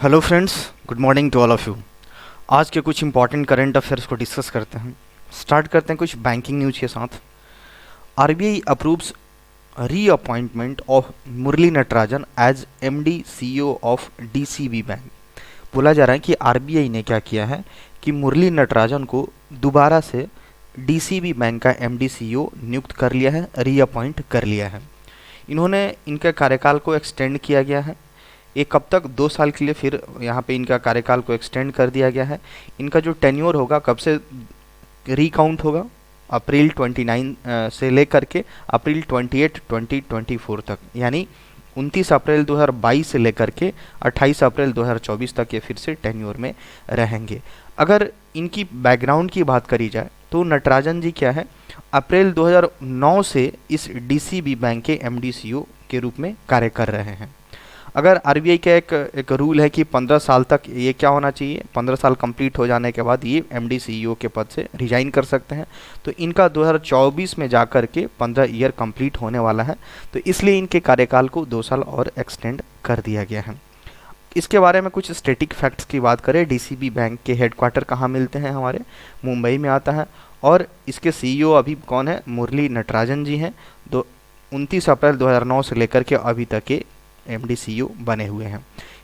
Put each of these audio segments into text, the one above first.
Hello friends, good morning to all of you. आज के कुछ इंपॉर्टेंट करंट अफेयर्स को डिस्कस करते हैं। स्टार्ट करते हैं कुछ बैंकिंग न्यूज़ के साथ। RBI approves reappointment of Murali Natarajan as MD CEO of DCB bank. बोला जा रहा है कि आरबीआई ने क्या किया है कि मुरली नटराजन को दोबारा से डीसीबी बैंक का एमडी सीईओ नियुक्त कर लिया है, रीअपॉइंट कर लिया है। इन्होंने इनके कार्यकाल को एक्सटेंड किया गया है। ये कब तक? 2 साल के लिए फिर यहाँ पे इनका कार्यकाल को एक्सटेंड कर दिया गया है। इनका जो टेन्योर होगा कब से रिकाउंट होगा? अप्रैल 29 से लेकर के अप्रैल 28 2024 तक, यानी 29 अप्रैल 2022 से लेकर के 28 अप्रैल 2024 तक ये फिर से टेन्योर में रहेंगे। अगर इनकी बैकग्राउंड की बात करी जाए तो नटराजन जी क्या है, अप्रैल 2009 से इस डीसीबी बैंक के एमडी सीईओ के रूप में कार्य कर रहे हैं। अगर आरबीआई का एक रूल है कि 15 साल तक ये क्या होना चाहिए, 15 साल कंप्लीट हो जाने के बाद ये एमडी सीईओ के पद से रिजाइन कर सकते हैं। तो इनका 2024 में जाकर के 15 ईयर कंप्लीट होने वाला है, तो इसलिए इनके कार्यकाल को 2 साल और एक्सटेंड कर दिया गया है। इसके बारे में कुछ स्टैटिक फैक्ट्स की बात करें, डीसीबी बैंक के हेडक्वार्टर कहाँ मिलते हैं? हमारे मुंबई में आता है। और इसके सीईओ अभी कौन है? मुरली नटराजन जी हैं। 29 अप्रैल 2009 से लेकर के अभी तक के एमडी सीईओ बने हुए हैं।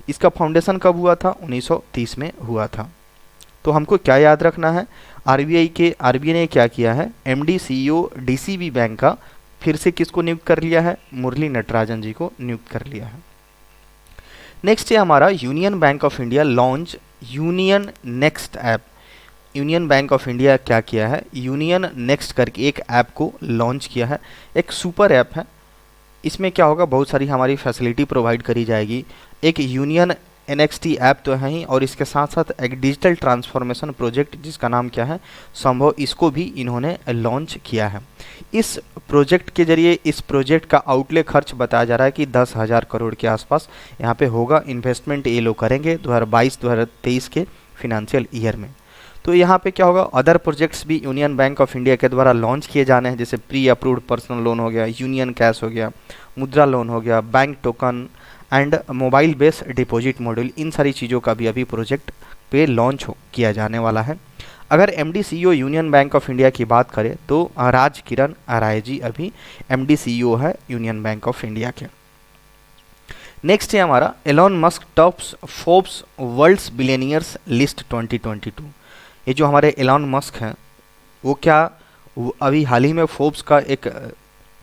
इसका फाउंडेशन कब हुआ था? 1930 में हुआ था। तो हमको क्या याद रखना है? आरबीआई ने क्या किया है, एमडी सीईओ डीसीबी बैंक का फिर से किसको नियुक्त कर लिया है? मुरली नटराजन जी को नियुक्त कर लिया है। नेक्स्ट है हमारा union bank of India launch union next app. Union bank of India क्या किया है, यूनियन नेक्स्ट करके एक ऐप को लॉन्च किया है। एक सुपर ऐप है। इसमें क्या होगा, बहुत सारी हमारी फैसिलिटी प्रोवाइड करी जाएगी। एक यूनियन एनएक्सटी ऐप तो है ही, और इसके साथ साथ एक डिजिटल ट्रांसफॉर्मेशन प्रोजेक्ट जिसका नाम क्या है, संभव, इसको भी इन्होंने लॉन्च किया है। इस प्रोजेक्ट के जरिए इस प्रोजेक्ट का आउटले खर्च बताया जा रहा है कि 10,000 करोड़ के आसपास यहाँ पे होगा। इन्वेस्टमेंट ये लोग करेंगे 2022-2023 के फिनेंशियल ईयर में। तो यहाँ पे क्या होगा, अदर प्रोजेक्ट्स भी यूनियन बैंक ऑफ इंडिया के द्वारा लॉन्च किए जाने हैं, जैसे प्री अप्रूव्ड पर्सनल लोन हो गया, यूनियन कैश हो गया, मुद्रा लोन हो गया, bank token and mobile based deposit module. इन सारी चीज़ों का भी अभी प्रोजेक्ट पे लॉन्च किया जाने वाला है। अगर MD CEO union bank of India की बात करें तो राज किरण राय जी अभी एमडी सीईओ है यूनियन बैंक ऑफ इंडिया के। नेक्स्ट है हमारा Elon Musk tops Forbes world's billionaires list 2022। ये जो हमारे एलोन मस्क हैं वो अभी हाल ही में फोर्ब्स का एक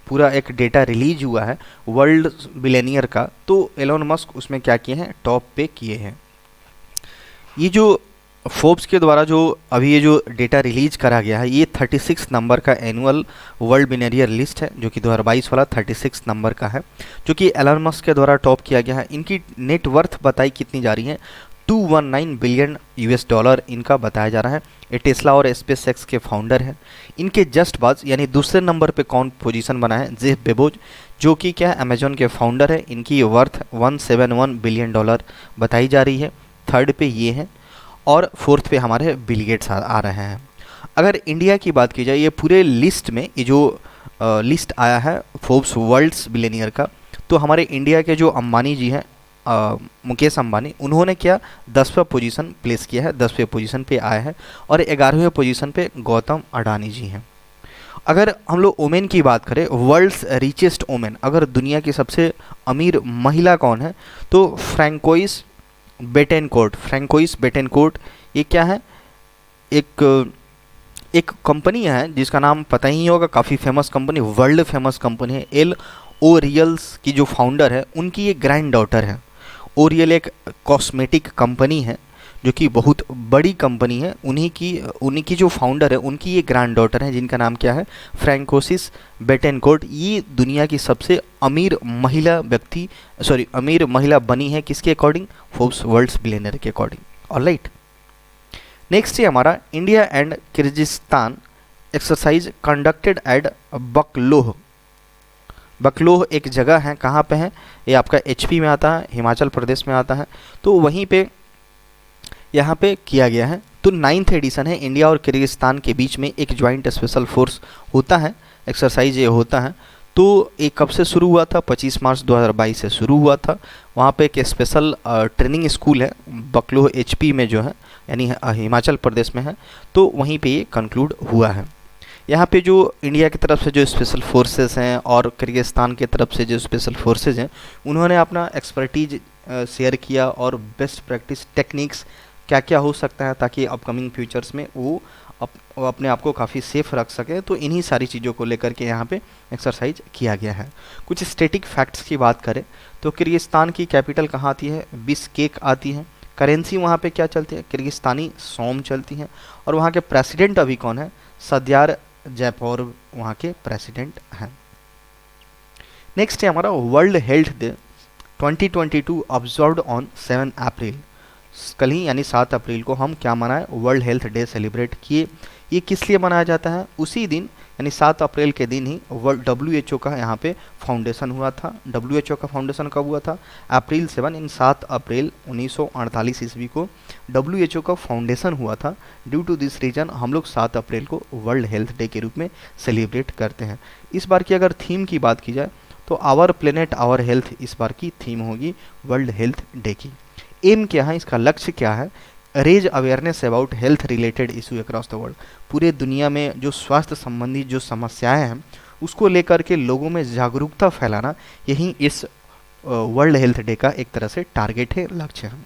पूरा एक डेटा रिलीज हुआ है वर्ल्ड बिलियनियर का, तो एलोन मस्क उसमें क्या किए हैं, टॉप पे किए हैं। ये जो फोर्ब्स के द्वारा जो अभी ये जो डेटा रिलीज करा गया है, ये 36 नंबर का एनुअल वर्ल्ड बिलियनियर लिस्ट है, जो कि 2022 वाला 36 नंबर का है, जो कि एलोन मस्क के द्वारा टॉप किया गया है। इनकी नेट वर्थ बताई कितनी जा रही है, 219 बिलियन यूएस डॉलर इनका बताया जा रहा है। ये टेस्ला और स्पेस एक्स के फाउंडर हैं। इनके जस्ट बाद यानी दूसरे नंबर पे कौन पोजीशन बना है, जेफ बेजोस, जो कि क्या है, अमेजोन के फाउंडर है। इनकी वर्थ 171 बिलियन डॉलर बताई जा रही है। थर्ड पे ये हैं और फोर्थ पे हमारे बिल गेट्स आ रहे हैं। अगर इंडिया की बात की जाए, ये पूरे लिस्ट में ये जो लिस्ट आया है फोर्ब्स वर्ल्ड्स बिलियनियर का, तो हमारे इंडिया के जो अंबानी जी हैं, मुकेश अंबानी, उन्होंने क्या 10वां पोजीशन प्लेस किया है, 10वें पोजीशन पे आया है, और 11वें पोजीशन पे गौतम अडानी जी हैं। अगर हम लोग वोमेन की बात करें, वर्ल्ड्स रिचेस्ट वोमेन, अगर दुनिया की सबसे अमीर महिला कौन है, तो फ्रैंकोइस बेटेनकोर्ट। ये क्या है, एक कंपनी है जिसका नाम पता ही होगा, काफ़ी famous company, world famous company है। ओरियल्स की जो फाउंडर है उनकी ये ग्रैंड डॉटर है। ओरियल एक कॉस्मेटिक कंपनी है जो कि बहुत बड़ी कंपनी है। उन्हीं की जो फाउंडर है उनकी ये ग्रैंड डॉटर है, जिनका नाम क्या है, फ्रैंकोइस बेटेनकोर्ट। ये दुनिया की सबसे अमीर महिला बनी है, किसके अकॉर्डिंग, फोर्ब्स वर्ल्ड्स बिलियनियर के अकॉर्डिंग। ऑलराइट, नेक्स्ट है हमारा India and Kyrgyzstan exercise conducted at Bakloh एक जगह है, कहाँ पे है, ये आपका एचपी में आता है, हिमाचल प्रदेश में आता है। तो वहीं पे यहाँ पे किया गया है। तो 9th एडिशन है, इंडिया और किर्गिस्तान के बीच में एक ज्वाइंट स्पेशल फोर्स होता है, एक्सरसाइज ये होता है। तो ये कब से शुरू हुआ था? 25 मार्च 2022 से शुरू हुआ था। वहाँ पे एक स्पेशल ट्रेनिंग स्कूल है बकलो एचपी में जो है, यानी हिमाचल प्रदेश में है, तो वहीं पे ये कंक्लूड हुआ है। यहाँ पे जो इंडिया की तरफ से जो स्पेशल फोर्सेस हैं और किर्गिस्तान की तरफ से जो स्पेशल फोर्सेस हैं, उन्होंने अपना एक्सपर्टीज शेयर किया और बेस्ट प्रैक्टिस टेक्निक्स क्या क्या हो सकता है ताकि अपकमिंग फ्यूचर्स में वो अपने आप को काफ़ी सेफ रख सके। तो इन्हीं सारी चीज़ों को लेकर के यहाँ पे एक्सरसाइज किया गया है। कुछ स्टैटिक फैक्ट्स की बात करें तो किर्गिस्तान की कैपिटल कहाँ आती है? बिश्केक आती है। करेंसी वहाँ पे क्या चलती है? किर्गिस्तानी सोम चलती है। और वहाँ के प्रेसिडेंट अभी कौन है? सदयार जयपौर वहाँ के प्रेसिडेंट हैं। नेक्स्ट है हमारा world health day 2022 observed on 7 अप्रैल। कल ही यानी 7 अप्रैल को हम क्या मनाएं? वर्ल्ड हेल्थ डे सेलिब्रेट किए। ये किस लिए मनाया जाता है? उसी दिन यानी 7 अप्रैल के दिन ही वर्ल्ड WHO का यहाँ पे फाउंडेशन हुआ था। WHO का फाउंडेशन कब हुआ था? अप्रैल 7 इन 7 अप्रैल 1948 ईस्वी को WHO का फाउंडेशन हुआ था। ड्यू टू दिस रीजन हम लोग 7 अप्रैल को वर्ल्ड हेल्थ डे के रूप में सेलिब्रेट करते हैं। इस बार की अगर थीम की बात की जाए तो आवर प्लेनेट आवर हेल्थ इस बार की थीम होगी वर्ल्ड हेल्थ डे की। एम क्या है? इसका लक्ष्य क्या है? Raise awareness about health related issue across the world. पूरे दुनिया में जो स्वास्थ्य संबंधी जो समस्याएं हैं उसको लेकर के लोगों में जागरूकता फैलाना, यही इस वर्ल्ड हेल्थ डे का एक तरह से टारगेट है, लक्ष्य है।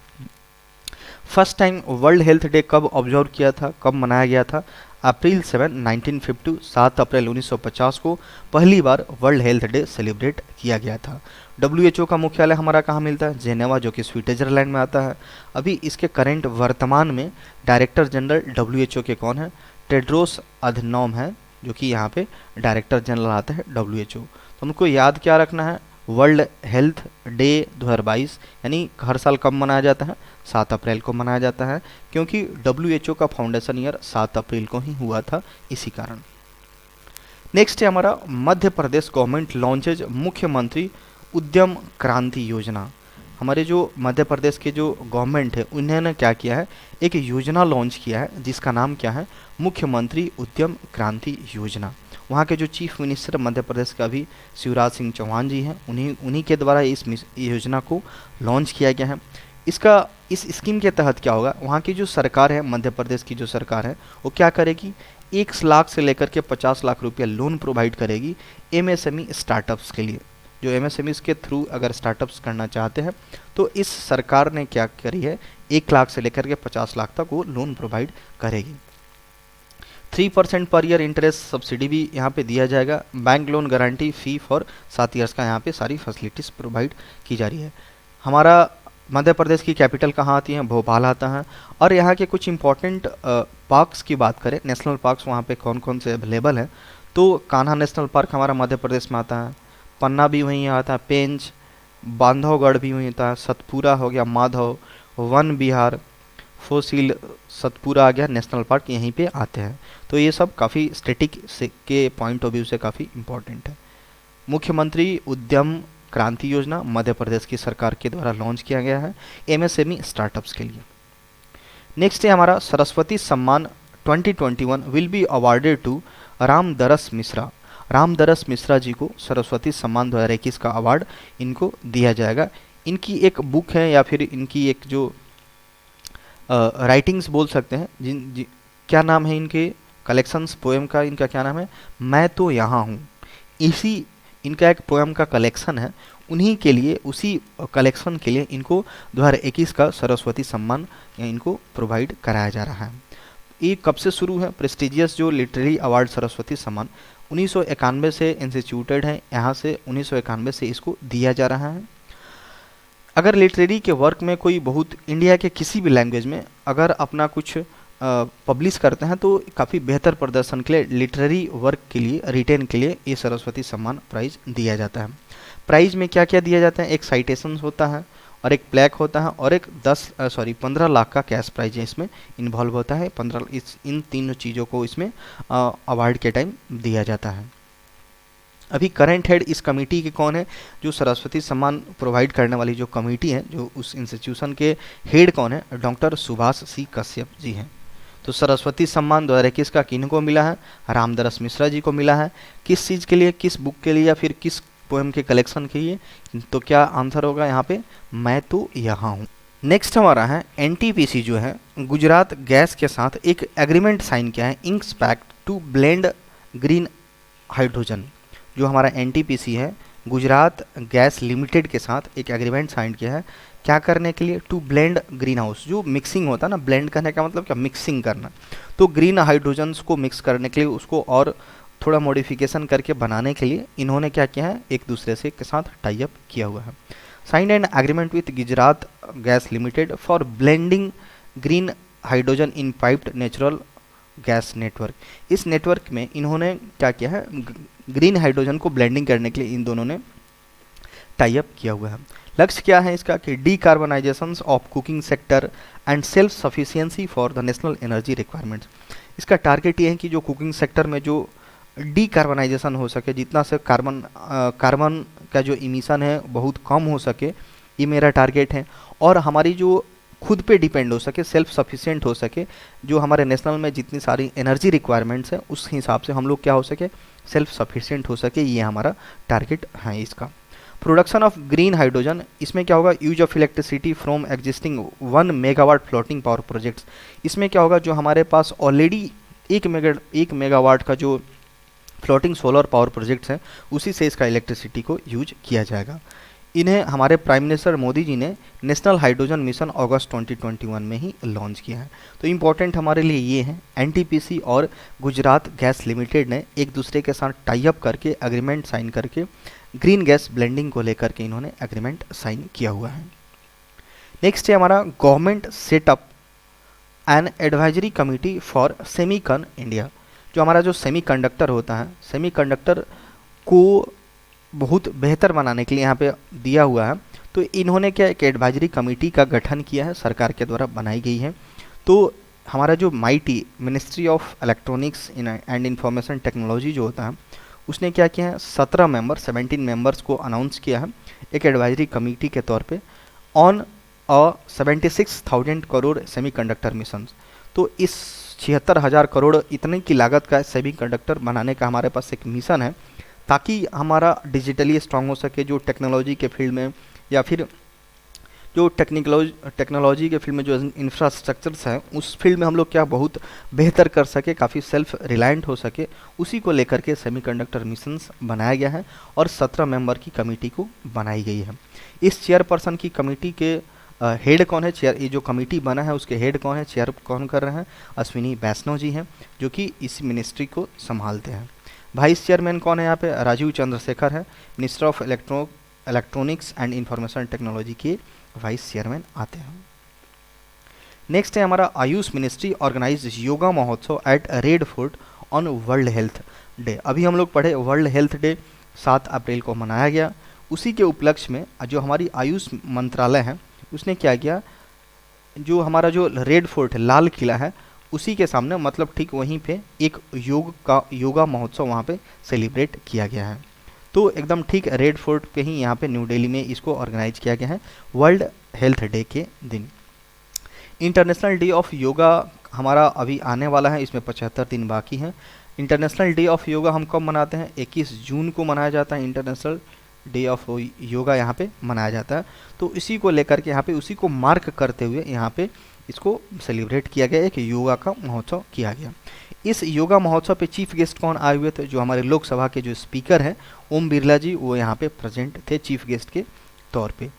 First time world health day कब ऑब्जर्व किया था, कब मनाया गया था? अप्रैल 7 1950 7 अप्रैल 1950 को पहली बार वर्ल्ड हेल्थ डे सेलिब्रेट किया गया था। WHO का मुख्यालय हमारा कहाँ मिलता है? जेनेवा, जो कि स्विट्जरलैंड में आता है। अभी इसके करंट वर्तमान में डायरेक्टर जनरल WHO के कौन है? टेड्रोस अधनॉम है, जो कि यहाँ पे डायरेक्टर जनरल आता है WHO। तो हमको याद क्या रखना है? वर्ल्ड हेल्थ डे 2022 यानी हर साल कब मनाया जाता है? 7 अप्रैल को मनाया जाता है, क्योंकि WHO का फाउंडेशन ईयर 7 अप्रैल को ही हुआ था, इसी कारण। नेक्स्ट है हमारा मध्य प्रदेश गवर्नमेंट लॉन्चेज मुख्यमंत्री उद्यम क्रांति योजना। हमारे जो मध्य प्रदेश के जो गवर्नमेंट है उन्होंने क्या किया है? एक योजना लॉन्च किया है जिसका नाम क्या है? मुख्यमंत्री उद्यम क्रांति योजना। वहाँ के जो चीफ मिनिस्टर मध्य प्रदेश का भी शिवराज सिंह चौहान जी हैं, उन्हीं के द्वारा इस योजना को लॉन्च किया गया है। इस स्कीम के तहत क्या होगा? वहाँ की जो सरकार है, मध्य प्रदेश की जो सरकार है, वो क्या करेगी? 1 लाख से लेकर के 50 लाख रुपया लोन प्रोवाइड करेगी MSME स्टार्टअप्स के लिए। जो MSMEs के थ्रू अगर स्टार्टअप्स करना चाहते हैं तो इस सरकार ने क्या करी है? 1 लाख से लेकर के 50 लाख तक वो लोन प्रोवाइड करेगी। 3% पर ईयर इंटरेस्ट सब्सिडी भी यहाँ पे दिया जाएगा। Bank loan guarantee fee for 7 years का यहाँ पे सारी फैसिलिटीज़ प्रोवाइड की जा रही है। हमारा मध्य प्रदेश की कैपिटल कहाँ आती है? भोपाल आता है। और यहाँ के कुछ इंपॉर्टेंट पार्क्स की बात करें, नेशनल पार्क्स वहाँ पे कौन कौन से अवेलेबल हैं, तो कान्हा नेशनल पार्क हमारा मध्य प्रदेश में आता है, पन्ना भी वहीं आता है, पेंच, बांधवगढ़ भी वहीं आता है, सतपुरा हो गया, माधव, वन विहार, फोसिल सतपुरा आ गया, नेशनल पार्क यहीं पे आते हैं। तो ये सब काफ़ी स्टैटिक के पॉइंट ऑफ व्यू से काफ़ी इम्पोर्टेंट है। मुख्यमंत्री उद्यम क्रांति योजना मध्य प्रदेश की सरकार के द्वारा लॉन्च किया गया है MSME स्टार्टअप्स के लिए। नेक्स्ट है हमारा Saraswati Samman 2021 will be awarded to Ramdaras Mishra. Ramdaras Mishra ji को सरस्वती सम्मान 2021 का अवार्ड इनको दिया जाएगा। इनकी एक बुक है या फिर इनकी एक जो राइटिंग्स बोल सकते हैं, क्या नाम है इनके कलेक्शंस पोएम का? इनका क्या नाम है? मैं तो यहाँ हूँ। इसी इनका एक पोएम का कलेक्शन है, उन्हीं के लिए, उसी कलेक्शन के लिए इनको 2021 का सरस्वती सम्मान इनको प्रोवाइड कराया जा रहा है। ये कब से शुरू है? प्रेस्टिजियस जो लिटरेरी अवार्ड सरस्वती सम्मान 1991 से इंस्टीट्यूटेड है, यहाँ से 1991 से इसको दिया जा रहा है। अगर लिटरेरी के वर्क में कोई बहुत इंडिया के किसी भी लैंग्वेज में अगर अपना कुछ पब्लिश करते हैं तो काफ़ी बेहतर प्रदर्शन के लिए लिटरेरी वर्क के लिए, रिटेन के लिए ये सरस्वती सम्मान प्राइज़ दिया जाता है। प्राइज़ में क्या क्या दिया जाता है? एक साइटेशंस होता है और एक प्लेक होता है और एक 15 लाख का कैश प्राइज है इसमें इन्वॉल्व होता है। 15 इन तीनों चीज़ों को इसमें अवार्ड के टाइम दिया जाता है। अभी करंट हेड इस कमेटी के कौन है? जो सरस्वती सम्मान प्रोवाइड करने वाली जो कमेटी है, जो उस इंस्टीट्यूशन के हेड कौन है? डॉक्टर सुभाष सी कश्यप जी हैं। तो तो सरस्वती सम्मान 2021 का किन को मिला है? रामदरस मिश्रा जी को मिला है। किस चीज़ के लिए, किस बुक के लिए या फिर किस पोएम के कलेक्शन के लिए? तो क्या आंसर होगा यहाँ पे? मैं तो यहाँ हूँ। नेक्स्ट हमारा है एनटीपीसी जो है गुजरात गैस के साथ एक एग्रीमेंट साइन किया है, inks pact to blend green hydrogen. जो हमारा एनटीपीसी है गुजरात गैस लिमिटेड के साथ एक एग्रीमेंट साइन किया है, क्या करने के लिए? टू ब्लेंड ग्रीन हाउस, जो मिक्सिंग होता है ना, ब्लेंड करने का मतलब क्या? मिक्सिंग करना। तो ग्रीन हाइड्रोजन्स को मिक्स करने के लिए, उसको और थोड़ा मॉडिफिकेशन करके बनाने के लिए इन्होंने क्या किया है? एक दूसरे से के साथ टाई अप किया हुआ है। Signed an agreement with Gujarat gas limited for blending green hydrogen in piped natural gas network. इस नेटवर्क में इन्होंने क्या किया है? ग्रीन हाइड्रोजन को ब्लेंडिंग करने के लिए इन दोनों ने टाई अप किया हुआ है। लक्ष्य क्या है इसका? कि decarbonisation of cooking sector and self sufficiency for the national energy requirements. इसका टारगेट ये है कि जो कुकिंग सेक्टर में जो डीकार्बनाइजेशन हो सके, जितना से कार्बन का जो इमिशन है बहुत कम हो सके, ये मेरा टारगेट है। और हमारी जो खुद पे डिपेंड हो सके, सेल्फ सफिशिएंट हो सके, जो हमारे नेशनल में जितनी सारी एनर्जी रिक्वायरमेंट्स है उस हिसाब से हम लोग क्या हो सके? सेल्फ सफिशिएंट हो सके, ये हमारा टारगेट है इसका। प्रोडक्शन ऑफ ग्रीन हाइड्रोजन, इसमें क्या होगा? Use of electricity from existing 1 megawatt floating power projects. इसमें क्या होगा? जो हमारे पास ऑलरेडी 1 मेगावाट का जो फ्लोटिंग सोलर पावर प्रोजेक्ट्स हैं, उसी से इसका इलेक्ट्रिसिटी को यूज किया जाएगा। इन्हें हमारे प्राइम मिनिस्टर मोदी जी ने नेशनल हाइड्रोजन मिशन अगस्त 2021 में ही लॉन्च किया है। तो इम्पॉर्टेंट हमारे लिए ये है, एनटीपीसी और गुजरात गैस लिमिटेड ने एक दूसरे के साथ टाई अप करके एग्रीमेंट साइन करके ग्रीन गैस ब्लेंडिंग को लेकर के इन्होंने एग्रीमेंट साइन किया हुआ है। नेक्स्ट है हमारा government setup an advisory committee for Semicon India. जो हमारा जो सेमीकंडक्टर होता है, सेमीकंडक्टर को बहुत बेहतर बनाने के लिए यहाँ पे दिया हुआ है। तो इन्होंने क्या एक एडवाइजरी कमेटी का गठन किया है, सरकार के द्वारा बनाई गई है। तो हमारा जो mighty ministry of electronics and information technology जो होता है, उसने क्या किया है? 17 मेंबर्स को अनाउंस किया है एक एडवाइजरी कमेटी के तौर पे ऑन 76,000 करोड़ सेमीकंडक्टर मिशन। तो इस 76,000 करोड़ इतने की लागत का सेमीकंडक्टर बनाने का हमारे पास एक मिशन है, ताकि हमारा डिजिटली स्ट्रांग हो सके, जो टेक्नोलॉजी के फील्ड में या फिर जो टेक्नोलॉजी के फील्ड में जो इंफ्रास्ट्रक्चर्स हैं उस फील्ड में हम लोग क्या बहुत बेहतर कर सके, काफ़ी सेल्फ रिलायंट हो सके, उसी को लेकर के सेमीकंडक्टर मिशंस बनाया गया है और 17 मेंबर की कमेटी को बनाई गई है। इस चेयरपर्सन की कमेटी के हेड कौन है? चेयर, ये जो कमेटी बना है उसके हेड कौन है, चेयर कौन कर रहे हैं? अश्विनी वैष्णव जी हैं, जो कि इस मिनिस्ट्री को संभालते हैं। वाइस चेयरमैन कौन है यहाँ पे? राजीव चंद्रशेखर है, minister of electronics and information technology के वाइस चेयरमैन आते हैं। नेक्स्ट है हमारा Ayush ministry organise yoga Mahotsav at Red Fort on world health day. अभी हम लोग पढ़े वर्ल्ड हेल्थ डे 7 अप्रैल को मनाया गया। उसी के उपलक्ष्य में जो हमारी आयुष मंत्रालय है उसने क्या किया, जो हमारा जो रेड फोर्ट है, लाल किला है, उसी के सामने मतलब ठीक वहीं पे एक योगा महोत्सव वहाँ पे सेलिब्रेट किया गया है। तो एकदम ठीक रेड फोर्ट पे ही यहाँ पे न्यू दिल्ली में इसको ऑर्गेनाइज किया गया है वर्ल्ड हेल्थ डे के दिन। इंटरनेशनल डे ऑफ योगा हमारा अभी आने वाला है, इसमें 75 दिन बाकी हैं। इंटरनेशनल डे ऑफ योगा हम कब मनाते हैं? 21 जून को मनाया जाता है, इंटरनेशनल डे ऑफ योगा यहाँ पे मनाया जाता है। तो इसी को लेकर के यहाँ पे उसी को मार्क करते हुए यहाँ पे इसको सेलिब्रेट किया गया, एक योगा का महोत्सव किया गया। इस योगा महोत्सव पे चीफ गेस्ट कौन आए हुए थे? जो हमारे लोकसभा के जो स्पीकर हैं ओम बिरला जी, वो यहाँ पे प्रेजेंट थे चीफ गेस्ट के तौर पे।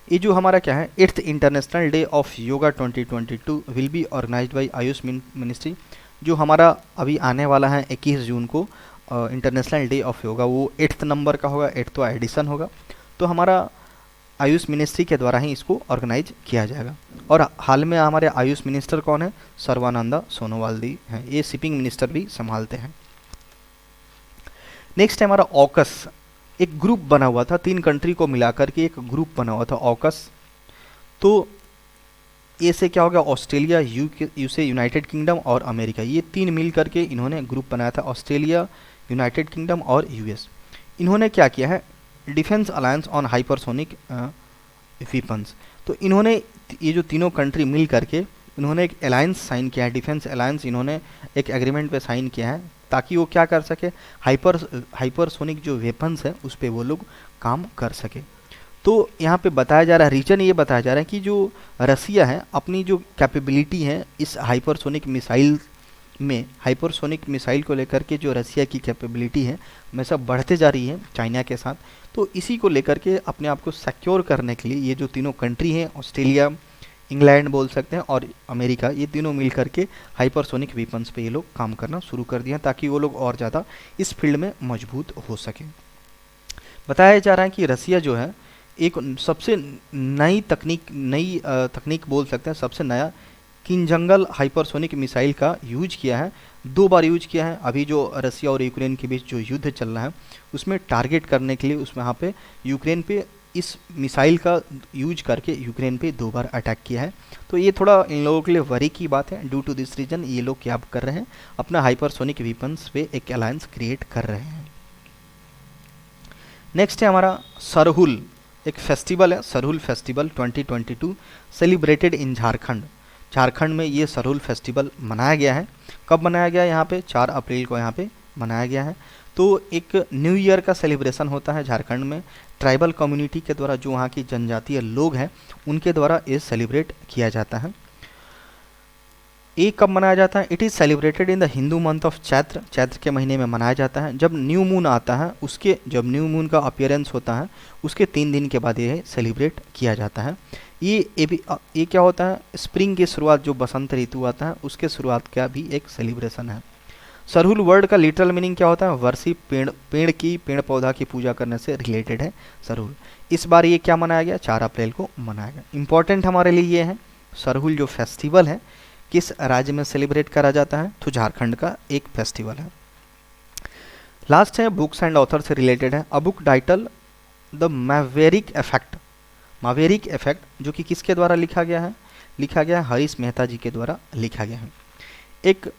ये जो हमारा क्या है 8th international day of yoga 2022 will be organised by Ayush ministry. जो हमारा अभी आने वाला है 21 जून को इंटरनेशनल डे ऑफ योगा, वो 8th नंबर का होगा, 8th एडिशन होगा। तो हमारा आयुष मिनिस्ट्री के द्वारा ही इसको ऑर्गेनाइज किया जाएगा। और हाल में हमारे आयुष मिनिस्टर कौन है? सर्बानंद सोनोवाल जी हैं, ये शिपिंग मिनिस्टर भी संभालते हैं। नेक्स्ट है हमारा ऑकस, एक ग्रुप बना हुआ था, 3 कंट्री को मिलाकर के एक ग्रुप बना हुआ था ऑकस। तो ये से क्या हो गया? ऑस्ट्रेलिया, यूके, यूनाइटेड किंगडम और अमेरिका, ये 3 मिल करके इन्होंने ग्रुप बनाया था, ऑस्ट्रेलिया, यूनाइटेड किंगडम और यूएस। इन्होंने क्या किया है? Defence alliance on hypersonic weapons. तो इन्होंने ये जो तीनों कंट्री मिल करके उन्होंने एक अलायंस साइन किया है, डिफेंस अलायंस इन्होंने एक एग्रीमेंट पे साइन किया है ताकि वो क्या कर सके, हाइपरसोनिक जो वेपन्स है उस पर वो लोग काम कर सके। तो यहाँ पे बताया जा रहा है, रीजन ये बताया जा रहा है कि जो रसिया है अपनी जो कैपेबिलिटी है इस हाइपरसोनिक मिसाइल में, हाइपरसोनिक मिसाइल को लेकर के जो रसिया की कैपेबिलिटी है हमेशा बढ़ते जा रही है चाइना के साथ। तो इसी को लेकर के अपने आप को सिक्योर करने के लिए ये जो तीनों कंट्री हैं, ऑस्ट्रेलिया, इंग्लैंड बोल सकते हैं और अमेरिका, ये तीनों मिल करके हाइपरसोनिक वेपन्स पे ये लोग काम करना शुरू कर दिया ताकि वो लोग और ज़्यादा इस फील्ड में मजबूत हो सके। बताया जा रहा है कि रसिया जो है एक सबसे नई तकनीक बोल सकते हैं, सबसे नया किंजंगल हाइपरसोनिक मिसाइल का यूज किया है, 2 बार यूज किया है। अभी जो रसिया और यूक्रेन के बीच जो युद्ध चल रहा है उसमें टारगेट करने के लिए उसमें यहाँ पे यूक्रेन पे इस मिसाइल का यूज करके यूक्रेन पे 2 बार अटैक किया है। तो ये थोड़ा इन लोगों के लिए वरी की बात है। ड्यू टू दिस रीजन ये लोग क्या कर रहे हैं, अपना हाइपरसोनिक वेपन्स पे एक अलायंस क्रिएट कर रहे हैं। नेक्स्ट है हमारा सरहुल, एक फेस्टिवल है, Sarhul festival 2022 celebrated in Jharkhand. Jharkhand में ये सरहुल फेस्टिवल मनाया गया है। कब मनाया गया है, यहाँ पे 4 अप्रैल को यहाँ पे मनाया गया है। तो एक न्यू ईयर का सेलिब्रेशन होता है झारखंड में, ट्राइबल कम्युनिटी के द्वारा, जो वहाँ की जनजातीय लोग हैं उनके द्वारा ये सेलिब्रेट किया जाता है। ये कब मनाया जाता है, it is celebrated in the Hindu month of Chaitra, Chaitra के महीने में मनाया जाता है। जब न्यू मून आता है उसके, जब न्यू मून का अपीयरेंस होता है उसके 3 दिन के बाद ये सेलिब्रेट किया जाता है। ये क्या होता है, स्प्रिंग की शुरुआत, जो बसंत ऋतु आता है उसके शुरुआत का भी एक सेलिब्रेशन है। सरहुल वर्ड का लिटरल मीनिंग क्या होता है, वर्षिप, पेड़ पौधा की पूजा करने से रिलेटेड है सरहुल। इस बार ये क्या मनाया गया, 4 अप्रैल को मनाया गया। इंपॉर्टेंट हमारे लिए ये है, सरहुल जो फेस्टिवल है किस राज्य में सेलिब्रेट करा जाता है, तो झारखंड का एक फेस्टिवल है। लास्ट है बुक्स एंड ऑथर से रिलेटेड है। A book title the Maverick Effect, Maverick Effect जो कि किसके द्वारा लिखा गया है, लिखा गया है हरीश मेहता जी के द्वारा लिखा गया है। एक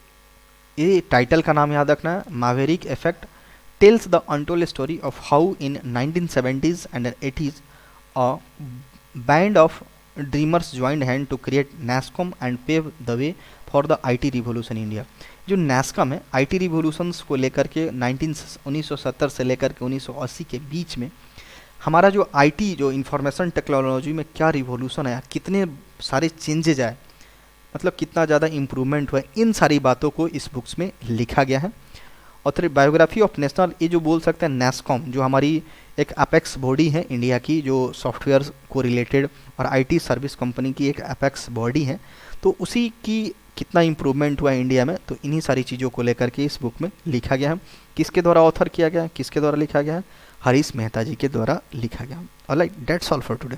ये टाइटल का नाम याद रखना है, Maverick Effect tells the untold story of how in 1970s and 80s a band of dreamers joined hand to create NASSCOM and pave the way for the IT revolution India. जो NASSCOM है, IT revolutions को लेकर के 1970 से लेकर के 1980 के बीच में हमारा जो आईटी, जो इंफॉर्मेशन टेक्नोलॉजी में क्या रिवोल्यूशन आया, कितने सारे चेंजेज आए, मतलब कितना ज़्यादा इम्प्रूवमेंट हुआ, इन सारी बातों को इस बुक्स में लिखा गया है। और बायोग्राफी ऑफ नेशनल, ये जो बोल सकते हैं नैस्कॉम, जो हमारी एक अपेक्स बॉडी है इंडिया की, जो सॉफ्टवेयर को रिलेटेड और आईटी सर्विस कंपनी की एक अपेक्स बॉडी है, तो उसी की कितना इम्प्रूवमेंट हुआ है इंडिया में, तो इन्हीं सारी चीज़ों को लेकर के इस बुक में लिखा गया है। किसके द्वारा ऑथर किया गया है, किसके द्वारा लिखा गया है, हरीश मेहता जी के द्वारा लिखा गया। Alright, that's all for today.